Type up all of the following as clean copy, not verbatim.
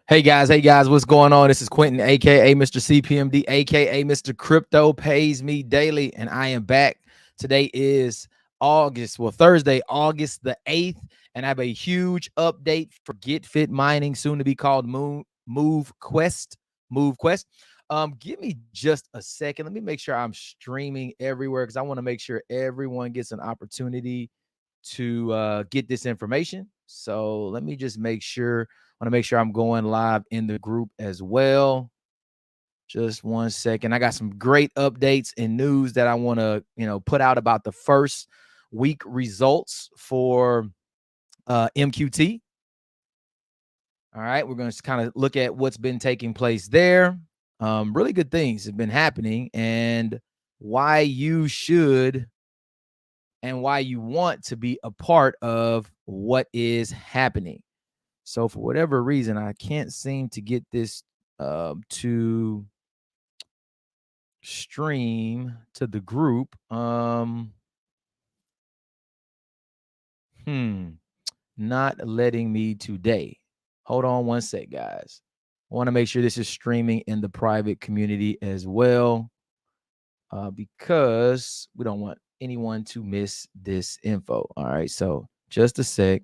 Hey guys, what's going on? This is Quentin, aka Mr. CPMD, aka Mr. Crypto Pays Me Daily, and I am back. Today is Thursday, August the 8th, and I have a huge update for GetFit mining, soon to be called Move Quest. Give me just a second. Let me make sure I'm streaming everywhere because I want to make sure everyone gets an opportunity to get this information. So let me just make sure. I want to make sure I'm going live in the group as well. Just 1 second. I got some great updates and news that I want to, put out about the first week results for MQT. All right, we're going to kind of look at what's been taking place there. Really good things have been happening, and why you should and why you want to be a part of what is happening. So for whatever reason, I can't seem to get this to stream to the group. Not letting me today. Hold on 1 sec, guys. I want to make sure this is streaming in the private community as well, because we don't want anyone to miss this info. All right, so just a sec.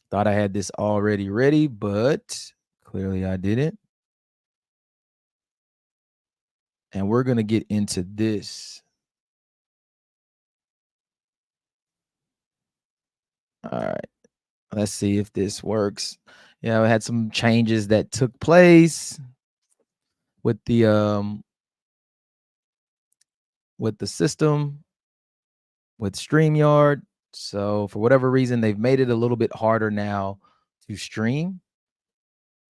Thought I had this already ready, but clearly I didn't. And we're going to get into this. All right. Let's see if this works. Yeah, I had some changes that took place with the system with StreamYard. So for whatever reason, they've made it a little bit harder now to stream.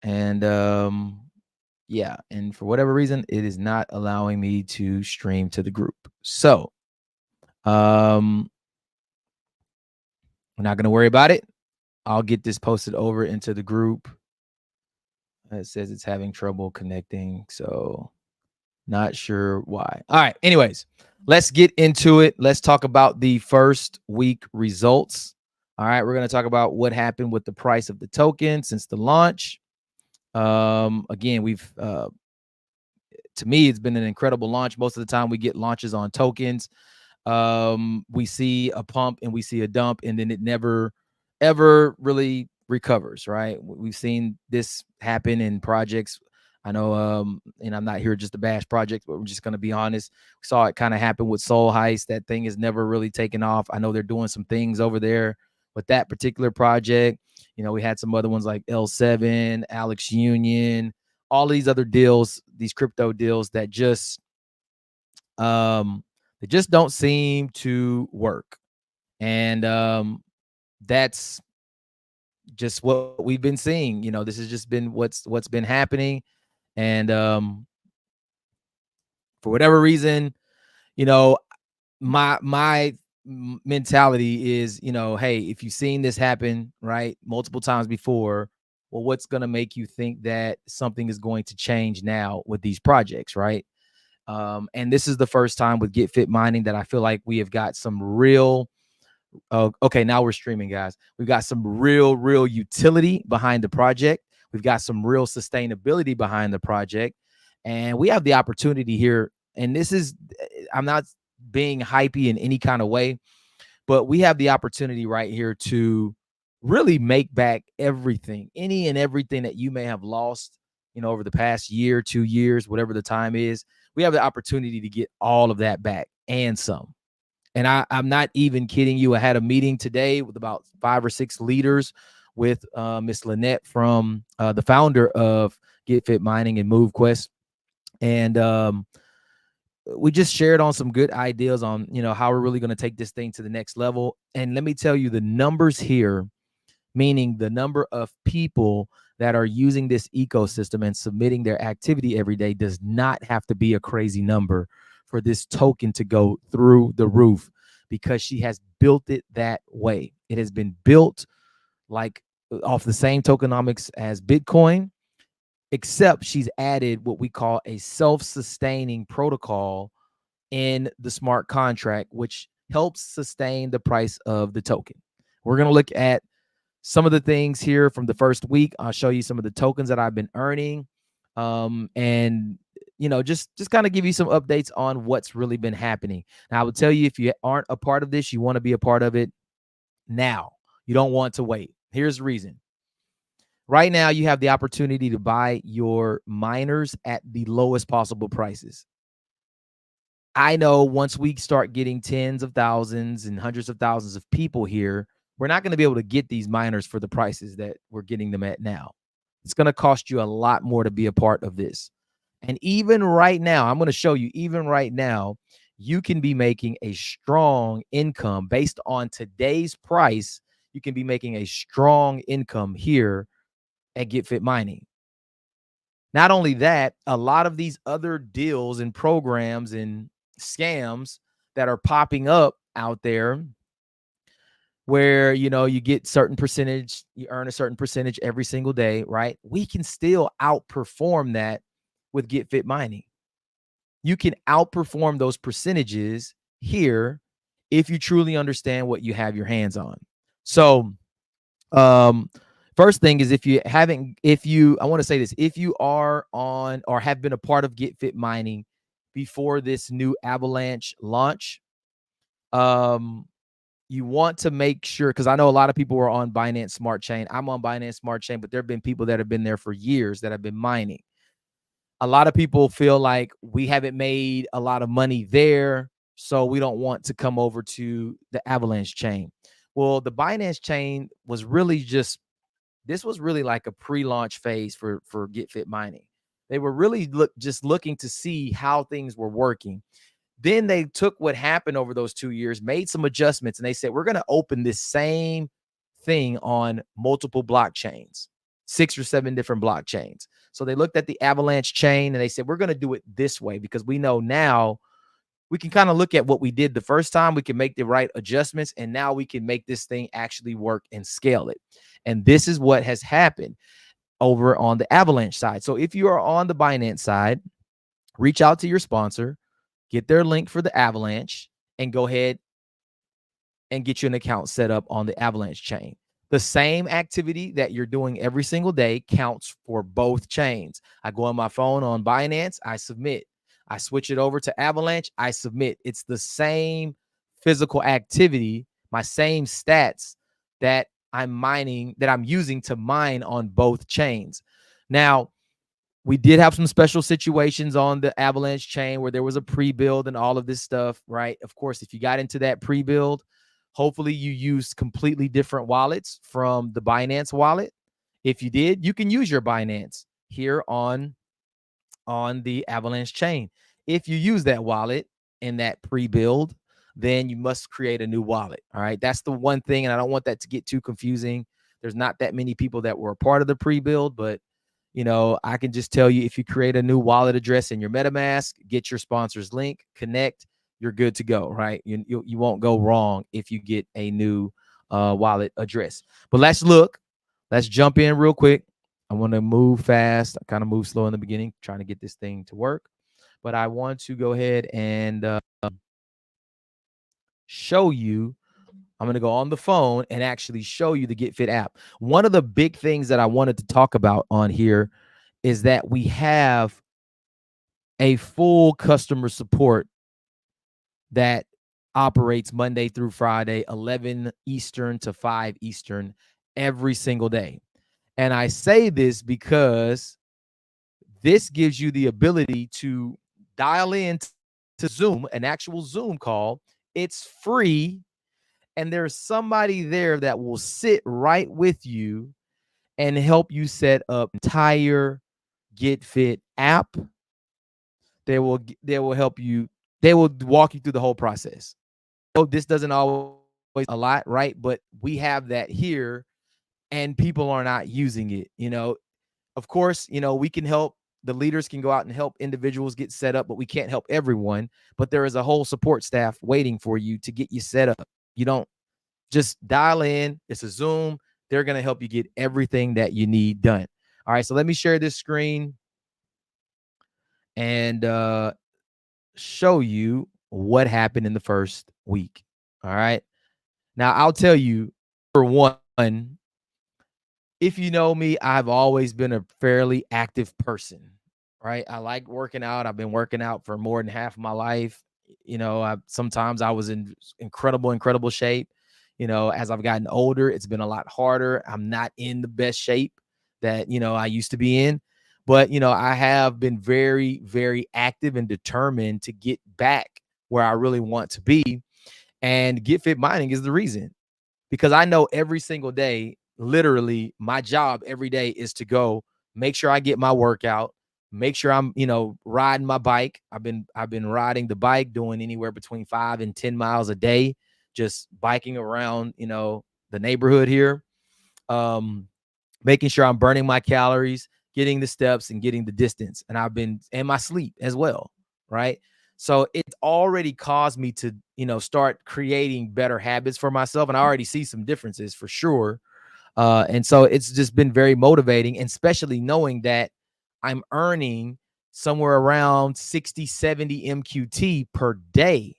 And yeah, and for whatever reason, it is not allowing me to stream to the group. So we're not going to worry about it. I'll get this posted over into the group. It says it's having trouble connecting, so not sure why. All right, anyways, let's get into it. Let's talk about the first week results. All right, we're going to talk about what happened with the price of the token since the launch. Again, to me, it's been an incredible launch. Most of the time we get launches on tokens. We see a pump and we see a dump, and then it never, ever really recovers, right? We've seen this happen in projects. I know, and I'm not here just to bash projects, but we're just going to be honest. We saw it kind of happen with Soul Heist. That thing has never really taken off. I know they're doing some things over there with that particular project. We had some other ones like L7, Alex Union, all these other deals, these crypto deals that just they just don't seem to work. And that's just what we've been seeing. This has just been what's been happening. And for whatever reason, my mentality is, hey, if you've seen this happen, right, multiple times before, well, what's going to make you think that something is going to change now with these projects, right? And this is the first time with GetFit mining that I feel like we have got some real, okay, now we're streaming, guys. We've got some real utility behind the project. We've got some real sustainability behind the project. And we have the opportunity here. And this is, I'm not being hypey in any kind of way, but we have the opportunity right here to really make back everything, any and everything that you may have lost, over the past year, 2 years, whatever the time is. We have the opportunity to get all of that back and some. And I'm not even kidding you. I had a meeting today with about 5 or 6 leaders with Miss Lynette from the founder of GetFit Mining and MoveQuest. And we just shared on some good ideas on, how we're really going to take this thing to the next level. And let me tell you, the numbers here, meaning the number of people that are using this ecosystem and submitting their activity every day, does not have to be a crazy number for this token to go through the roof, because she has built it that way. It has been built like off the same tokenomics as Bitcoin, except she's added what we call a self-sustaining protocol in the smart contract, which helps sustain the price of the token. We're going to look at some of the things here from the first week. I'll show you some of the tokens that I've been earning. And just kind of give you some updates on what's really been happening. Now, I would tell you, if you aren't a part of this, you want to be a part of it now. You don't want to wait. Here's the reason. Right now, you have the opportunity to buy your miners at the lowest possible prices. I know once we start getting tens of thousands and hundreds of thousands of people here, we're not going to be able to get these miners for the prices that we're getting them at now. It's going to cost you a lot more to be a part of this. And even right now, I'm going to show you, even right now, you can be making a strong income based on today's price. You can be making a strong income here at GetFit Mining. Not only that, a lot of these other deals and programs and scams that are popping up out there where you get certain percentage, you earn a certain percentage every single day, right? We can still outperform that with GetFit Mining. You can outperform those percentages here if you truly understand what you have your hands on. So first thing is, I want to say this, if you are on or have been a part of GetFit Mining before this new Avalanche launch, you want to make sure, because I know a lot of people are on Binance Smart Chain. I'm on Binance Smart Chain, but there have been people that have been there for years that have been mining. A lot of people feel like we haven't made a lot of money there, so we don't want to come over to the Avalanche chain. Well, the Binance chain was really this was really like a pre-launch phase for GetFit Mining. They were really just looking to see how things were working. Then they took what happened over those 2 years, made some adjustments, and they said, we're going to open this same thing on multiple blockchains, 6 or 7 different blockchains. So they looked at the Avalanche chain and they said, we're going to do it this way because we know now we can kind of look at what we did the first time. We can make the right adjustments, and now we can make this thing actually work and scale it. And this is what has happened over on the Avalanche side. So if you are on the Binance side, reach out to your sponsor, get their link for the Avalanche, and go ahead and get you an account set up on the Avalanche chain. The same activity that you're doing every single day counts for both chains. I go on my phone on Binance, I submit. I switch it over to Avalanche, I submit. It's the same physical activity, my same stats that I'm using to mine on both chains. Now, we did have some special situations on the Avalanche chain where there was a pre-build and all of this stuff, right? Of course, if you got into that pre-build, hopefully you used completely different wallets from the Binance wallet. If you did, you can use your Binance here on the Avalanche chain. If you use that wallet in that pre-build, then you must create a new wallet. All right. That's the one thing. And I don't want that to get too confusing. There's not that many people that were a part of the pre-build, but I can just tell you, if you create a new wallet address in your MetaMask, get your sponsor's link, connect, you're good to go, right? You won't go wrong if you get a new wallet address. But let's jump in real quick. I want to move fast. I kind of move slow in the beginning, trying to get this thing to work. But I want to go ahead and show you. I'm going to go on the phone and actually show you the GetFit app. One of the big things that I wanted to talk about on here is that we have a full customer support that operates Monday through Friday, 11 Eastern to 5 Eastern every single day. And I say this because this gives you the ability to dial in to Zoom, an actual Zoom call. It's free. And there's somebody there that will sit right with you and help you set up entire GetFit app. They will help you. They will walk you through the whole process. Oh, this doesn't always a lot, right? But we have that here, and people are not using it. Of course, we can help. The leaders can go out and help individuals get set up, but we can't help everyone. But there is a whole support staff waiting for you to get you set up. You don't just dial in. It's a Zoom. They're going to help you get everything that you need done. All right. So let me share this screen and show you what happened in the first week. All right. Now, I'll tell you, for one, if you know me, I've always been a fairly active person, right? I like working out. I've been working out for more than half of my life. Sometimes I was in incredible shape. As I've gotten older, it's been a lot harder. I'm not in the best shape that, I used to be in. But, I have been very, very active and determined to get back where I really want to be. And GetFit Mining is the reason, because I know every single day, literally my job every day is to go make sure I get my workout, make sure I'm, riding my bike. I've been riding the bike, doing anywhere between 5 and 10 miles a day, just biking around, the neighborhood here. Um, Making sure I'm burning my calories, getting the steps and getting the distance. And my sleep as well, right? So it's already caused me to, start creating better habits for myself. And I already see some differences for sure. And so it's just been very motivating, and especially knowing that I'm earning somewhere around 60, 70 MQT per day.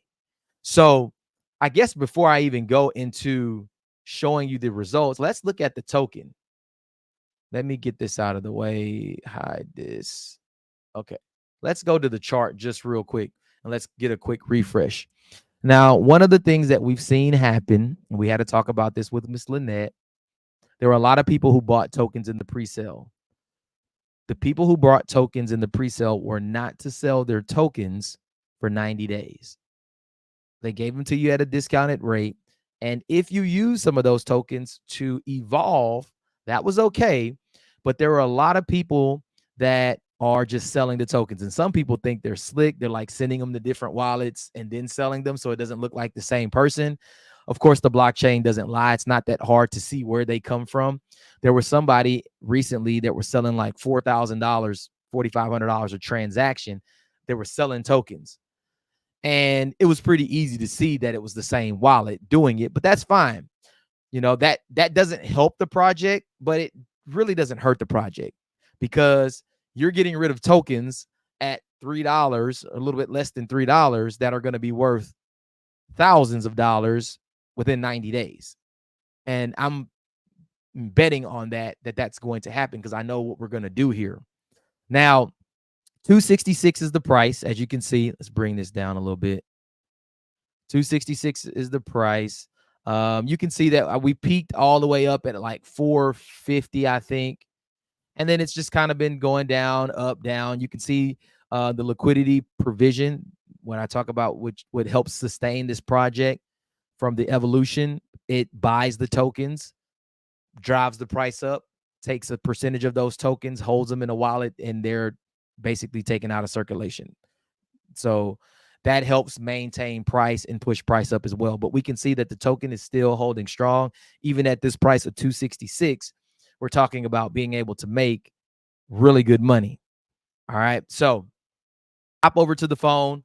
So I guess before I even go into showing you the results, let's look at the token. Let me get this out of the way. Hide this. Okay. Let's go to the chart just real quick and let's get a quick refresh. Now, one of the things that we've seen happen, and we had to talk about this with Miss Lynette, there were a lot of people who bought tokens in the pre-sale. The people who bought tokens in the pre-sale were not to sell their tokens for 90 days. They gave them to you at a discounted rate. And if you use some of those tokens to evolve, that was okay. But there were a lot of people that are just selling the tokens. And some people think they're slick. They're like sending them to different wallets and then selling them so it doesn't look like the same person. Of course, the blockchain doesn't lie. It's not that hard to see where they come from. There was somebody recently that was selling like $4,000, $4,500 a transaction. They were selling tokens. And it was pretty easy to see that it was the same wallet doing it, but that's fine. That doesn't help the project, but it really doesn't hurt the project, because you're getting rid of tokens at $3, a little bit less than $3, that are going to be worth thousands of dollars within 90 days. And I'm betting on that's going to happen, because I know what we're going to do here. Now, 266 is the price, as you can see. Let's bring this down a little bit. 266 is the price. You can see that we peaked all the way up at like 450, I think. And then it's just kind of been going down, up, down. You can see the liquidity provision when I talk about what helps sustain this project from the evolution. It buys the tokens, drives the price up, takes a percentage of those tokens, holds them in a wallet, and they're basically taken out of circulation. So that helps maintain price and push price up as well. But we can see that the token is still holding strong. Even at this price of 266, we're talking about being able to make really good money. All right. So hop over to the phone.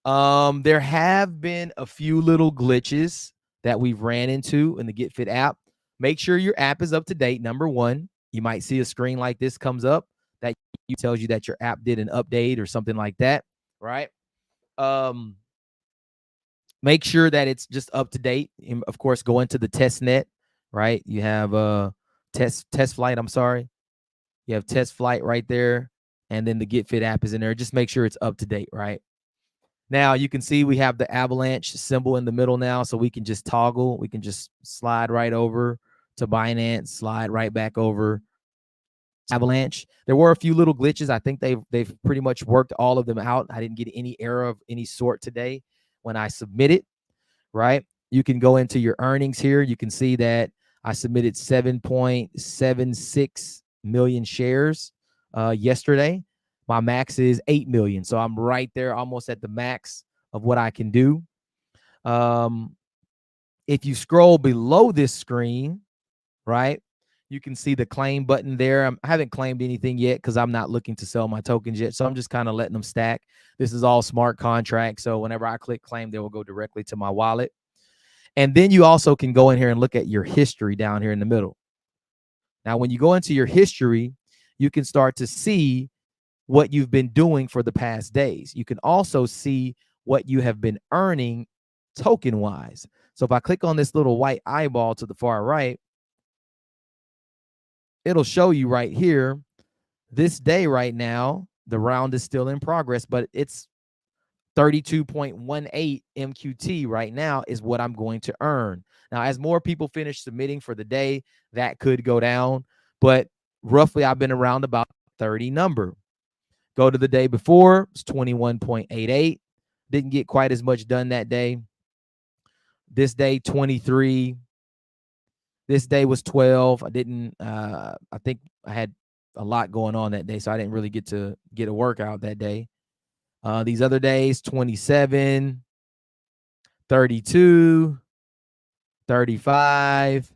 There have been a few little glitches that we've ran into in the GetFit app. Make sure your app is up to date. Number one, you might see a screen like this comes up that tells you that your app did an update or something like that, right? Make sure that it's just up to date. And of course, go into the test net, right? You have a test flight. I'm sorry. You have test flight right there. And then the GetFit app is in there. Just make sure it's up to date, right? Now you can see we have the Avalanche symbol in the middle now. So we can just toggle. We can just slide right over to Binance, slide right back over Avalanche. There were a few little glitches. I think they've pretty much worked all of them out. I didn't get any error of any sort today when I submitted, right? You can go into your earnings here. You can see that I submitted 7.76 million shares yesterday. My max is 8 million. So I'm right there almost at the max of what I can do. If you scroll below this screen, right, you can see the claim button there. I haven't claimed anything yet because I'm not looking to sell my tokens yet. So I'm just kind of letting them stack. This is all smart contract. So whenever I click claim, they will go directly to my wallet. And then you also can go in here and look at your history down here in the middle. Now, when you go into your history, you can start to see what you've been doing for the past days. You can also see what you have been earning token wise. So if I click on this little white eyeball to the far right, it'll show you right here, this day right now, the round is still in progress, but it's 32.18 MQT right now is what I'm going to earn. Now, as more people finish submitting for the day, that could go down, but roughly I've been around about 30 number. Go to the day before, it's 21.88. Didn't get quite as much done that day. This day, 23. This day was 12. I didn't, I think I had a lot going on that day, so I didn't really get to get a workout that day. These other days, 27, 32, 35,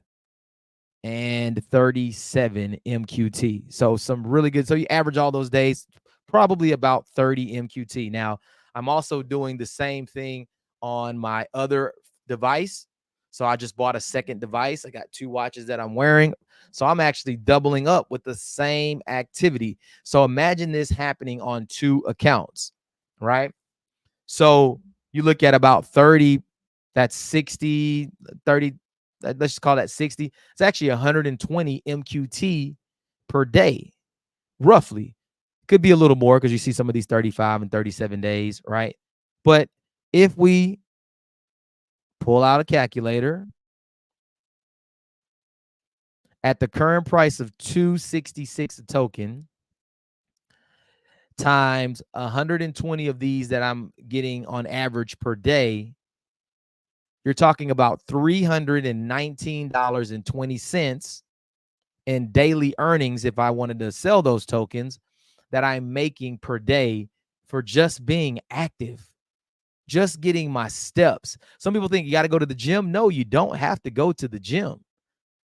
and 37 MQT. So some really good. So you average all those days, probably about 30 MQT. Now, I'm also doing the same thing on my other device. So I just bought a second device. I got 2 watches that I'm wearing. So I'm actually doubling up with the same activity. So imagine this happening on 2 accounts, right? So you look at about 30, that's 60, 30, let's just call that 60. It's actually 120 MQT per day, roughly. Could be a little more because you see some of these 35 and 37 days, right? But if we pull out a calculator at the current price of 266 a token times 120 of these that I'm getting on average per day, you're talking about $319.20 in daily earnings if I wanted to sell those tokens that I'm making per day for just being active, just getting my steps. Some people think you got to go to the gym. No, you don't have to go to the gym.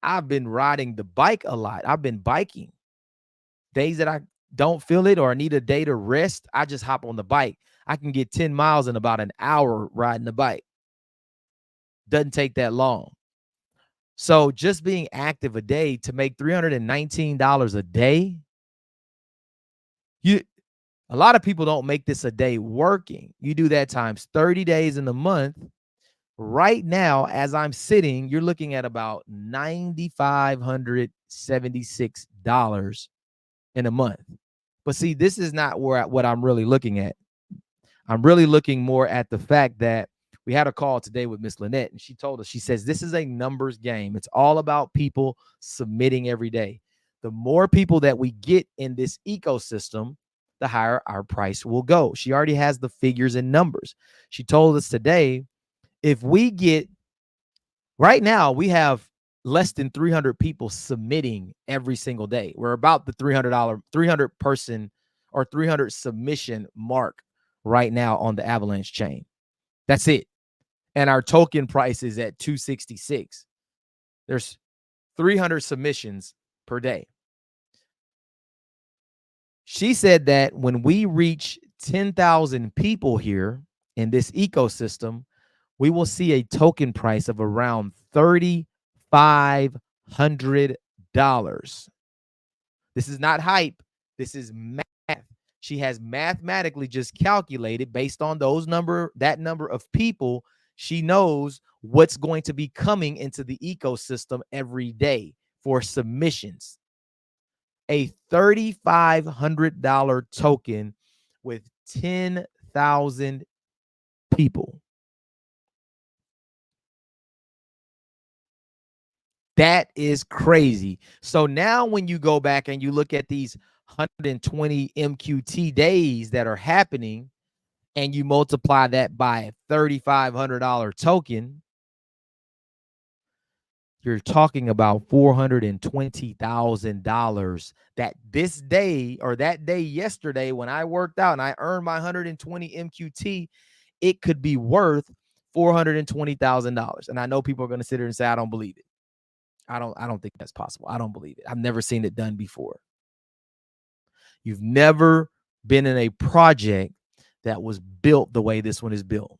I've been riding the bike a lot. I've been biking. Days that I don't feel it or I need a day to rest, I just hop on the bike. I can get 10 miles in about an hour riding the bike. Doesn't take that long. So just being active a day to make $319 a day, a lot of people don't make this a day working. You do that times 30 days in the month. Right now, as I'm sitting, you're looking at about $9,576 in a month. But see, this is not what I'm really looking at. I'm really looking more at the fact that we had a call today with Miss Lynette, and she told us, she says, this is a numbers game. It's all about people submitting every day. The more people that we get in this ecosystem, the higher our price will go. She already has the figures and numbers. She told us today, if we get, right now, we have less than 300 people submitting every single day. We're about the $300 person or 300 submission mark right now on the Avalanche chain. That's it. And our token price is at 266. There's 300 submissions per day. She said that when we reach 10,000 people here in this ecosystem, we will see a token price of around $3,500. This is not hype. This is math. She has mathematically just calculated based on that number of people. She knows what's going to be coming into the ecosystem every day for submissions. A $3,500 token with 10,000 people. That is crazy. So now when you go back and you look at these 120 MQT days that are happening and you multiply that by a $3,500 token, you're talking about $420,000 that this day or that day yesterday when I worked out and I earned my 120 MQT, it could be worth $420,000. And I know people are going to sit here and say, I don't believe it. I don't think that's possible. I don't believe it. I've never seen it done before. You've never been in a project that was built the way this one is built.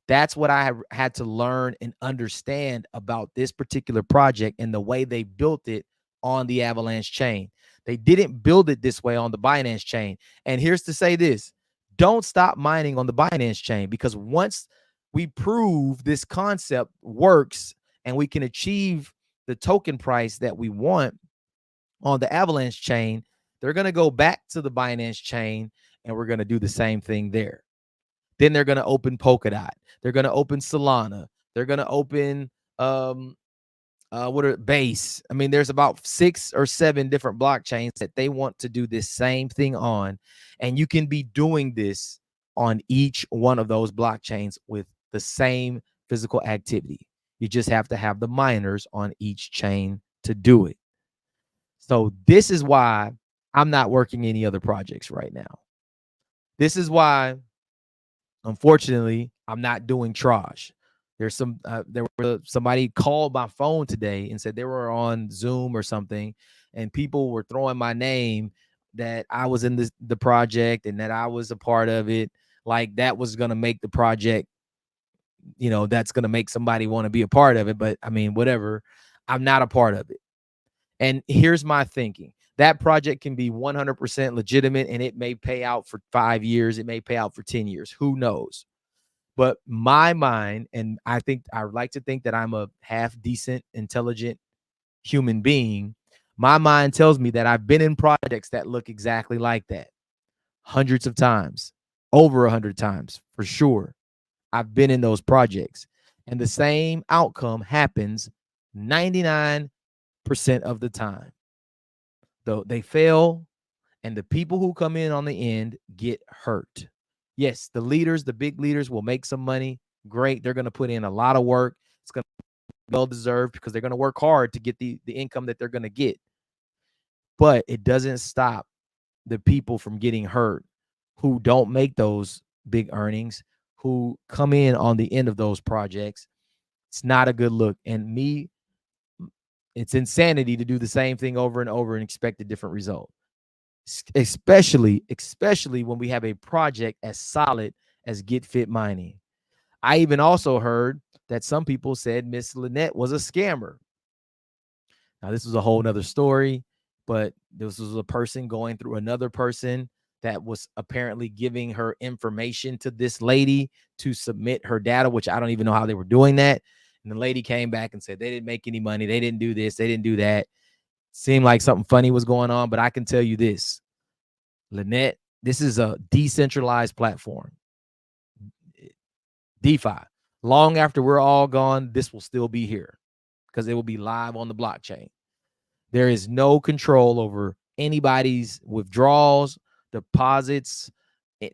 That's what I have had to learn and understand about this particular project and the way they built it on the Avalanche chain. They didn't build it this way on the Binance chain. And here's to say this: don't stop mining on the Binance chain, because once we prove this concept works and we can achieve the token price that we want, on the Avalanche chain, they're going to go back to the Binance chain, and we're going to do the same thing there. Then they're going to open Polkadot. They're going to open Solana. They're going to open what are Base. I mean, there's about 6 or 7 different blockchains that they want to do this same thing on, and you can be doing this on each one of those blockchains with the same physical activity. You just have to have the miners on each chain to do it. So this is why I'm not working any other projects right now. This is why, unfortunately, I'm not doing Troj. There's somebody called my phone today and said they were on Zoom or something, and people were throwing my name that I was in the project and that I was a part of it. Like that was going to make the project, that's going to make somebody want to be a part of it. But I mean, whatever, I'm not a part of it. And here's my thinking. That project can be 100% legitimate, and it may pay out for 5 years. It may pay out for 10 years. Who knows? But my mind, and I like to think that I'm a half decent, intelligent human being. My mind tells me that I've been in projects that look exactly like that hundreds of times, over 100 times for sure. I've been in those projects, and the same outcome happens 99% of the time. Though they fail, and the people who come in on the end get hurt. Yes, the leaders, the big leaders will make some money. Great. They're going to put in a lot of work. It's going to be well-deserved because they're going to work hard to get the income that they're going to get. But it doesn't stop the people from getting hurt who don't make those big earnings, who come in on the end of those projects. It's not a good look. And it's insanity to do the same thing over and over and expect a different result. Especially when we have a project as solid as GetFit mining. I even also heard that some people said Miss Lynette was a scammer. Now, this was a whole nother story, but this was a person going through another person that was apparently giving her information to this lady to submit her data, which I don't even know how they were doing that. And the lady came back and said they didn't make any money. They didn't do this. They didn't do that. Seemed like something funny was going on, but I can tell you this. Lynette, this is a decentralized platform. DeFi. Long after we're all gone, this will still be here because it will be live on the blockchain. There is no control over anybody's withdrawals, deposits,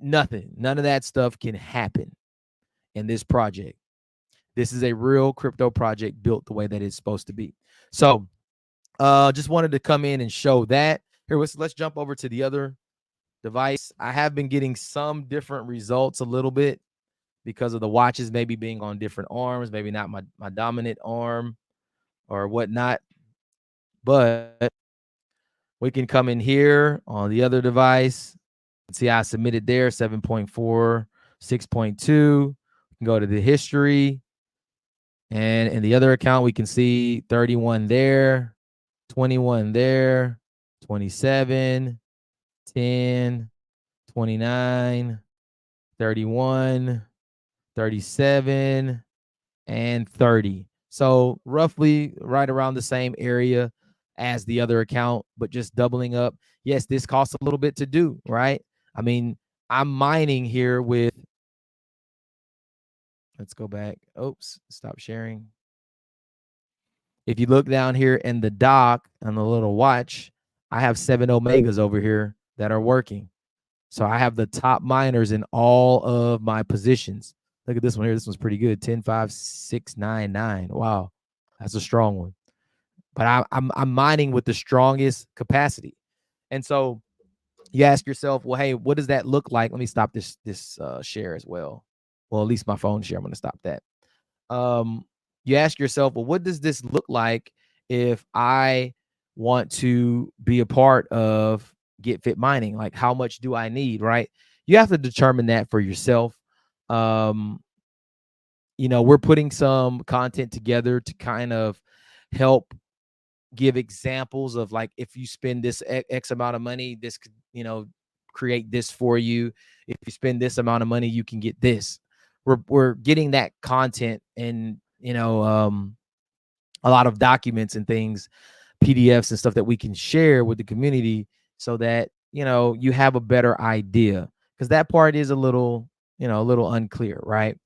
nothing. None of that stuff can happen in this project. This is a real crypto project built the way that it's supposed to be. So just wanted to come in and show that. Here, let's jump over to the other device. I have been getting some different results a little bit because of the watches maybe being on different arms, maybe not my dominant arm or whatnot. But we can come in here on the other device. See, I submitted there 7.4, 6.2. We can go to the history. And in the other account, we can see 31 there, 21 there, 27, 10, 29, 31, 37, and 30. So roughly right around the same area as the other account, but just doubling up. Yes, this costs a little bit to do, right? I mean, I'm mining here with, let's go back. Oops, stop sharing. If you look down here in the dock on the little watch, I have 7 Omegas over here that are working. So I have the top miners in all of my positions. Look at this one here. This one's pretty good. 10, 5, 6, 9, 9. Wow. That's a strong one. But I'm mining with the strongest capacity. And so you ask yourself, well, hey, what does that look like? Let me stop this share as well. Well, at least my phone share. I'm going to stop that. You ask yourself, well, what does this look like if I want to be a part of GetFit mining? Like, how much do I need, right? You have to determine that for yourself. We're putting some content together to kind of help give examples of, like, if you spend this X amount of money, this could, create this for you. If you spend this amount of money, you can get this. We're getting that content and, a lot of documents and things PDFs and stuff that we can share with the community so that, you have a better idea, because that part is a little unclear, right?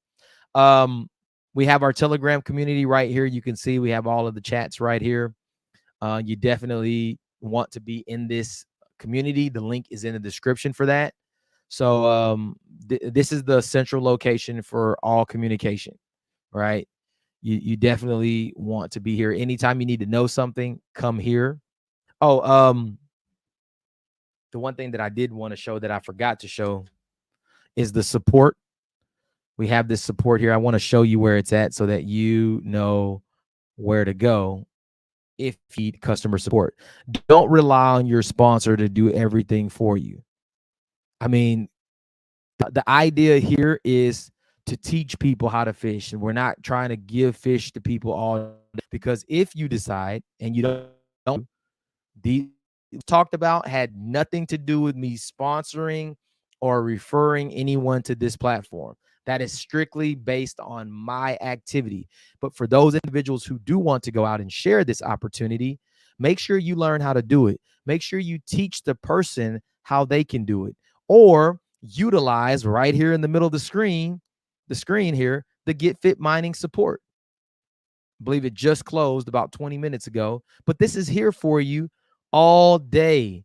Um, we have our Telegram community right here. You can see we have all of the chats right here. You definitely want to be in this community. The link is in the description for that. So this is the central location for all communication, right? You definitely want to be here. Anytime you need to know something, come here. Oh, the one thing that I did want to show that I forgot to show is the support. We have this support here. I want to show you where it's at so that you know where to go if you need customer support. Don't rely on your sponsor to do everything for you. I mean, the idea here is to teach people how to fish, and we're not trying to give fish to people all, because if you decide and you don't, the talked about had nothing to do with me sponsoring or referring anyone to this platform. That is strictly based on my activity. But for those individuals who do want to go out and share this opportunity, make sure you learn how to do it. Make sure you teach the person how they can do it, or utilize right here in the middle of the screen here, the GetFit mining support. I believe it just closed about 20 minutes ago, but this is here for you all day,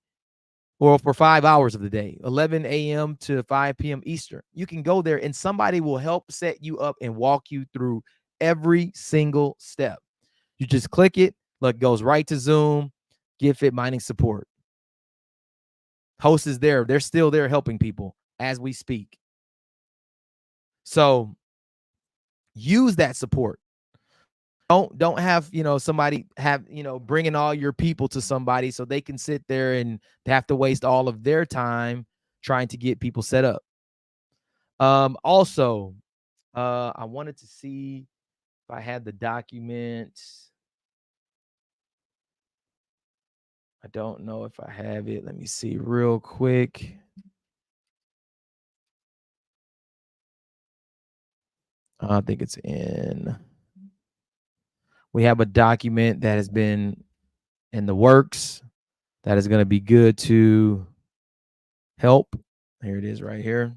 or for 5 hours of the day, 11 a.m. to 5 p.m. Eastern. You can go there and somebody will help set you up and walk you through every single step. You just click it, look, goes right to Zoom, GetFit mining support. Host is there. They're still there helping people as we speak. So use that support. Don't have somebody have bringing all your people to somebody so they can sit there and have to waste all of their time trying to get people set up. Also, I wanted to see if I had the document. I don't know if I have it. Let me see real quick. I think it's in. We have a document that has been in the works that is going to be good to help. Here it is right here.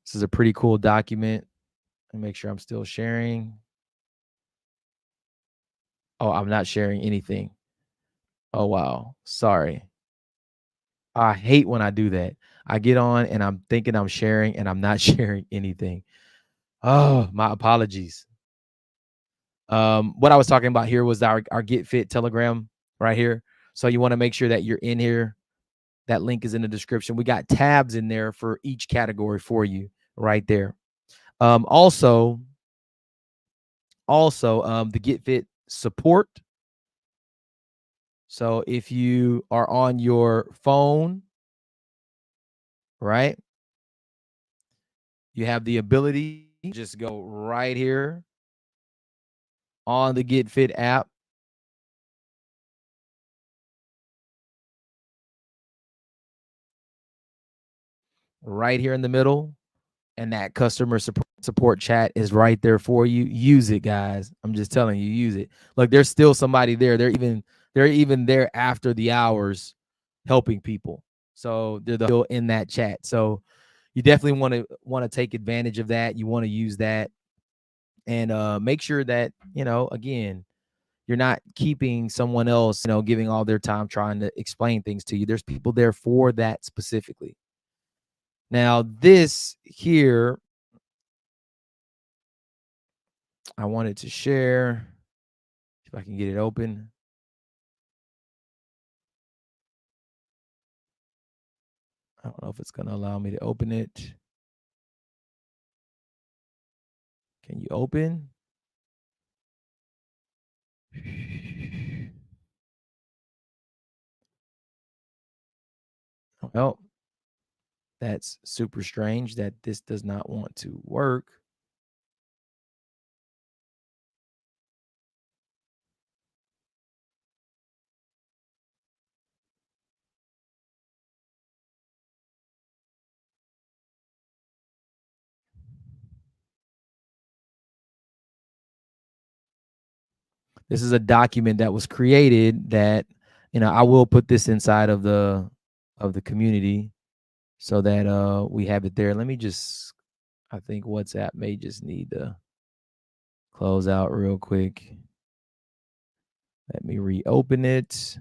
This is a pretty cool document. Let me make sure I'm still sharing. Oh, I'm not sharing anything. Oh, wow. Sorry. I hate when I do that. I get on and I'm thinking I'm sharing and I'm not sharing anything. Oh, my apologies. What I was talking about here was our Get Fit Telegram right here. So you want to make sure that you're in here. That link is in the description. We got tabs in there for each category for you right there. Also, the Get Fit support. So if you are on your phone, right, you have the ability to just go right here on the Get Fit app. Right here in the middle, and that customer support chat is right there for you. Use it, guys. I'm just telling you, use it. Look, there's still somebody there. They're even there after the hours helping people. So they're still in that chat. So you definitely want to take advantage of that. You want to use that, and make sure that again, you're not keeping someone else giving all their time trying to explain things to you. There's people there for that specifically. Now this here, I wanted to share, if I can get it open. I don't know if it's going to allow me to open it. Can you open? Well, that's super strange that this does not want to work. This is a document that was created that, I will put this inside of the community so that we have it there. Let me just, I think WhatsApp may just need to close out real quick. Let me reopen it.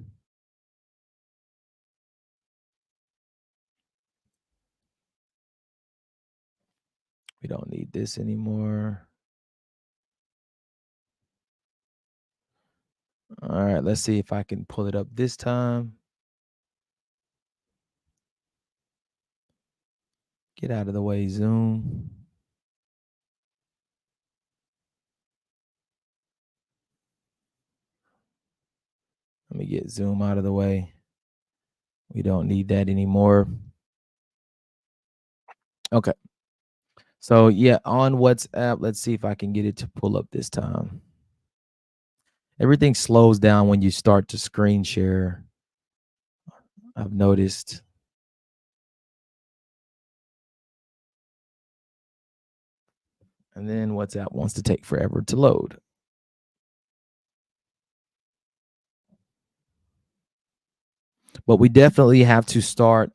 We don't need this anymore. All right, let's see if I can pull it up this time. Get out of the way, Zoom. Let me get Zoom out of the way. We don't need that anymore. Okay. So yeah, on WhatsApp, let's see if I can get it to pull up this time. Everything slows down when you start to screen share. I've noticed. And then WhatsApp wants to take forever to load. But we definitely have to start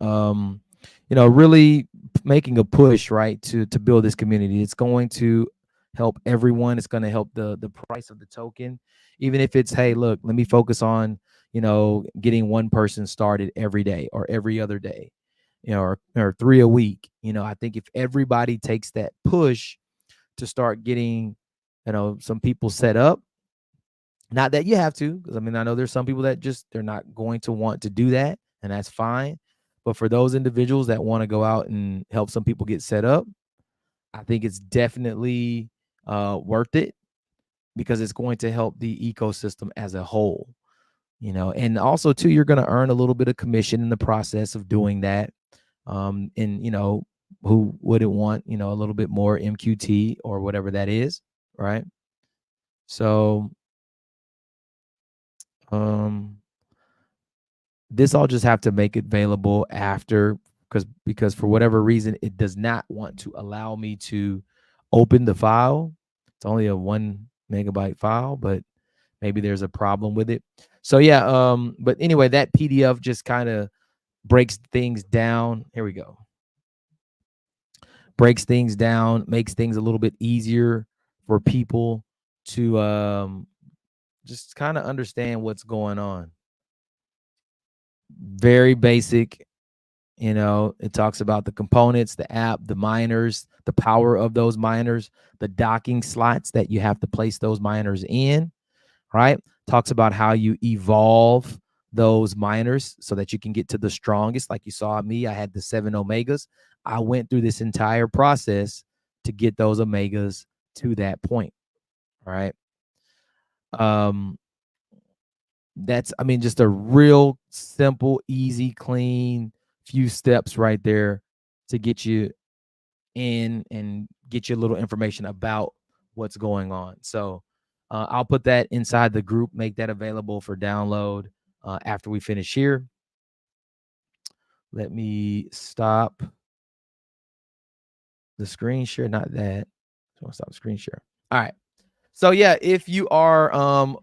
really making a push, right, to build this community. It's going to help everyone. It's going to help the price of the token, even if it's, hey, look, let me focus on getting one person started every day or every other day, or 3 a week. I think if everybody takes that push to start getting some people set up, not that you have to, because I mean, I know there's some people that just, they're not going to want to do that, and that's fine. But for those individuals that want to go out and help some people get set up, I think it's definitely worth it, because it's going to help the ecosystem as a whole. And also too, you're going to earn a little bit of commission in the process of doing that. And who wouldn't want a little bit more MQT or whatever that is, right? So this I'll just have to make it available after, because for whatever reason it does not want to allow me to open the file. It's only a 1 megabyte file, but maybe there's a problem with it. So yeah, but anyway, that PDF just kind of breaks things down. Here we go. Breaks things down, makes things a little bit easier for people to just kind of understand what's going on. Very basic. It talks about the components, the app, the miners, the power of those miners, the docking slots that you have to place those miners in, right? Talks about how you evolve those miners so that you can get to the strongest. Like you saw me, I had the 7 omegas. I went through this entire process to get those omegas to that point, right? That's, I mean, just a real simple, easy, clean few steps right there to get you in and get you a little information about what's going on. So I'll put that inside the group, make that available for download after we finish here. Let me stop the screen share, not that. I want to stop the screen share. All right. So yeah, if you are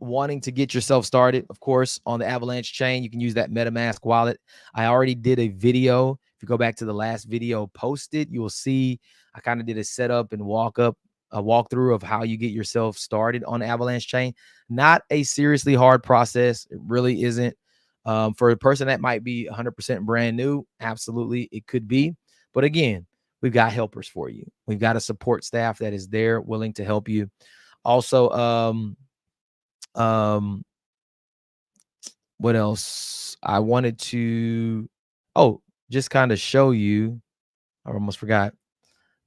wanting to get yourself started, of course, on the Avalanche chain, you can use that MetaMask wallet. I already did a video. If you go back to the last video posted, you will see I kind of did a setup and a walkthrough of how you get yourself started on the Avalanche chain. Not a seriously hard process. It really isn't. For a person that might be 100% brand new, absolutely, it could be. But again, we've got helpers for you. We've got a support staff that is there willing to help you. Also, what else? I wanted to, just kind of show you, I almost forgot,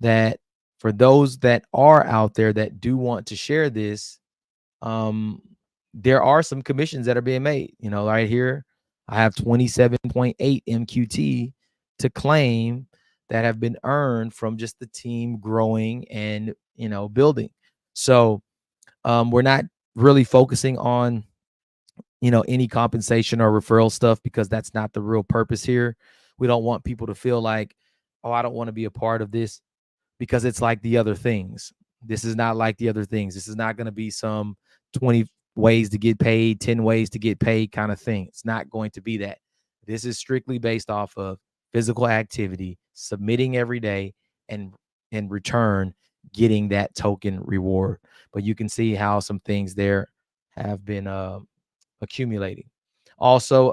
that for those that are out there that do want to share this, there are some commissions that are being made. Right here, I have 27.8 MQT to claim that have been earned from just the team growing and, building. So we're not really focusing on, any compensation or referral stuff, because that's not the real purpose here. We don't want people to feel like, oh, I don't want to be a part of this because it's like the other things. This is not like the other things. This is not going to be some ways to get paid, 10 ways to get paid kind of thing. It's not going to be that. This is strictly based off of physical activity, submitting every day, and in return, getting that token reward. But you can see how some things there have been accumulating. Also,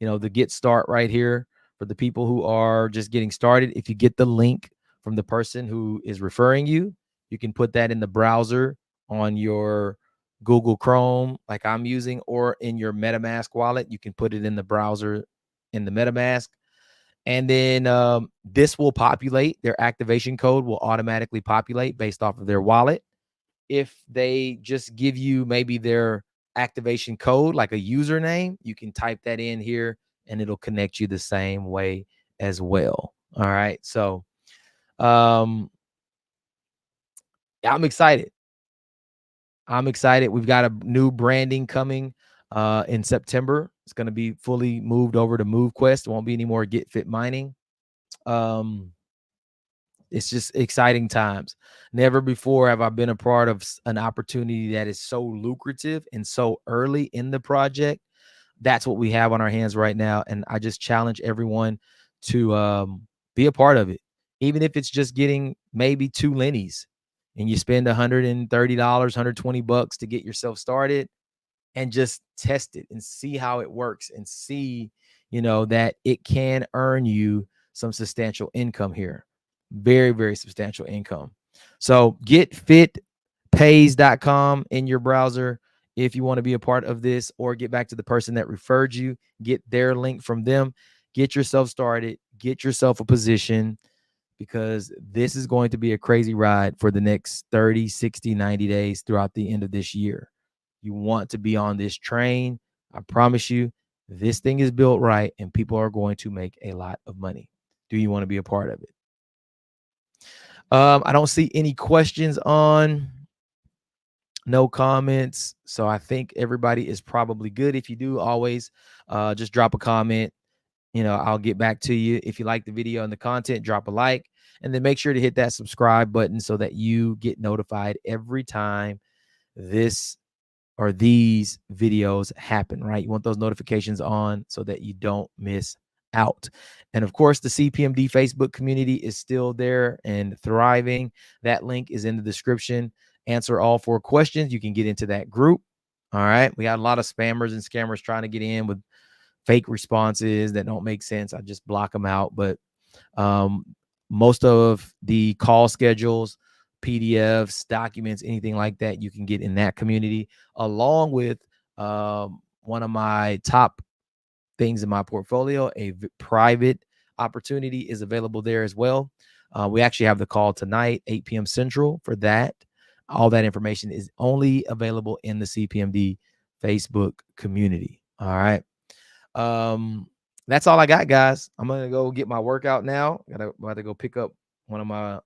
the get start right here for the people who are just getting started. If you get the link from the person who is referring you, you can put that in the browser on your Google Chrome, like I'm using, or in your MetaMask wallet. You can put it in the browser in the MetaMask. And then this will populate. Their activation code will automatically populate based off of their wallet. If they just give you maybe their activation code, like a username, you can type that in here and it'll connect you the same way as well. All right. So I'm excited. We've got a new branding coming in September. It's going to be fully moved over to MoveQuest. It won't be any more GetFit mining. It's just exciting times. Never before have I been a part of an opportunity that is so lucrative and so early in the project. That's what we have on our hands right now. And I just challenge everyone to be a part of it. Even if it's just getting maybe 2 Lennies and you spend $130, $120 to get yourself started, and just test it and see how it works and see, that it can earn you some substantial income here. Very, very substantial income. So getfitpays.com in your browser if you want to be a part of this, or get back to the person that referred you, get their link from them, get yourself started, get yourself a position, because this is going to be a crazy ride for the next 30, 60, 90 days throughout the end of this year. You want to be on this train. I promise you, this thing is built right and people are going to make a lot of money. Do you want to be a part of it? I don't see any questions no comments. So I think everybody is probably good. If you do, always just drop a comment. I'll get back to you. If you like the video and the content, drop a like, and then make sure to hit that subscribe button so that you get notified every time this or these videos happen, right? You want those notifications on so that you don't miss out. And of course, the CPMD Facebook community is still there and thriving. That link is in the description. Answer all 4 questions. You can get into that group. All right. We got a lot of spammers and scammers trying to get in with fake responses that don't make sense. I just block them out. But most of the call schedules, PDFs, documents, anything like that, you can get in that community, along with one of my top things in my portfolio. A private opportunity is available there as well. We actually have the call tonight, 8 p.m. Central, for that. All that information is only available in the CPMD Facebook community. All right. That's all I got, guys. I'm gonna go get my workout now. About to go pick up one of my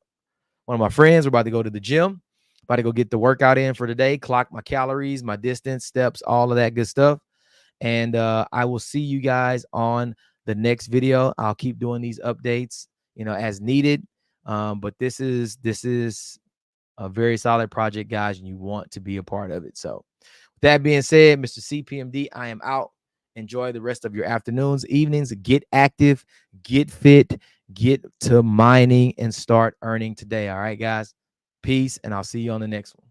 friends. We're about to go to the gym. About to go get the workout in for today. Clock my calories, my distance, steps, all of that good stuff. And I will see you guys on the next video. I'll keep doing these updates, as needed. But this is a very solid project, guys, and you want to be a part of it. So with that being said, Mr. CPMD, I am out. Enjoy the rest of your afternoons, evenings. Get active, get fit, get to mining, and start earning today. All right, guys. Peace, and I'll see you on the next one.